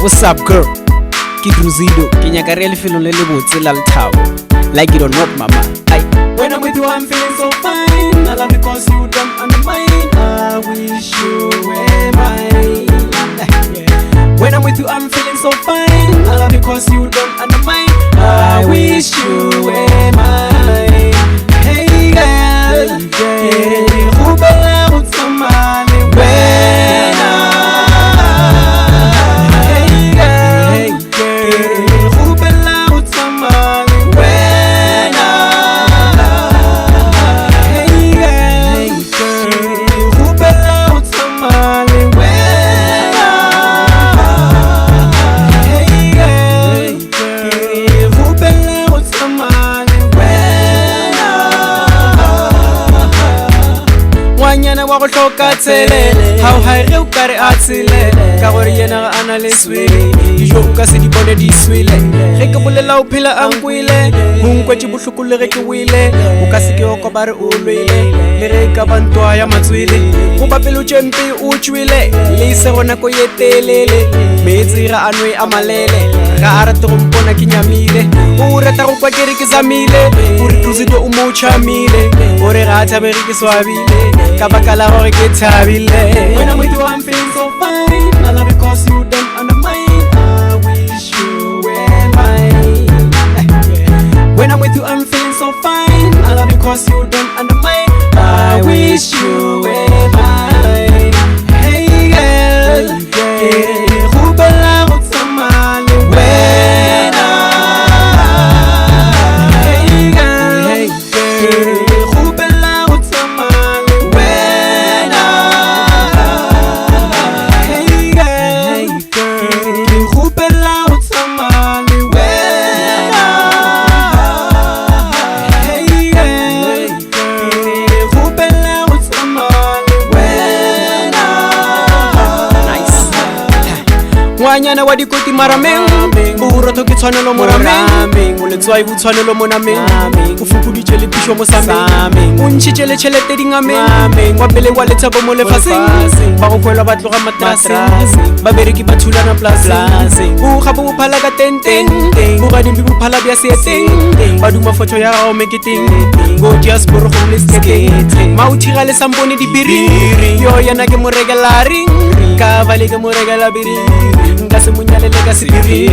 What's up, girl? Ke Drewzidoh. Ke nyaka re lefelo le le botse la lethabo. Like it or not, mama. When I'm with you, I'm feeling so fine. I love because you don't undermine. I wish you were mine. When I'm with you, I'm feeling so fine. I love because you don't undermine. I wish you were mine. Hey girl, rubela utsamale wena. Hey girl, rubela utsamale wena. Hey girl, rubela utsamale wena. Hey girl, rubela utsamale wena. Wanyana wa go hloka tselele ha o haire o kare a tselele ka gore yena ga ana le swele dijo o ka se di bone di swele ge ke bolela o phela a nkwele go nkwetse bohloko le ge ke wele o ka se ke o kobare o lwele le ge ka bantwa ya matswele go bapelo tšempe o tšwele le ise go nako ye telele metsi ga anwe a malele ga a rate go mpona ke nyamile o rata go kwa kere ke zamile o re Drewzidoh o mo tšhamile o re ga a thabege ke swabile ka baka la gore ke thabile. When I'm with you, I'm feeling so fine. I love because you don't undermine. I wish you were mine. When I'm with you, I'm feeling so fine. I love because you don't undermine. I wish you were mine. Hey girl, rubela utsamale wena. Hey girl, rubela utsamale wena. Hey girl, rubela utsamale wena. Hey girl, rubela utsamale wena. Nice. Wanyana wa dikoti marameng borotho ke tshwanelo mo rameng o letswai bo tshwanelo mo nameng o fupuditše le pisho mo sameng o ntšhitše le tšhelete dingameng wa pele wa letshabo mo lefaseng ba go kwelwa ba tloga matraseng babereki ba thulana polaseng bo gape bophala ka tenteng bogadimpi bophala bja seeteng ba duma fotho ya gago meketeng go diasporo go le skate ma o thira le sampone dibiri yo yana ke mo regelaring ka vale ke mo regela biri nka se monyalele ka sepiri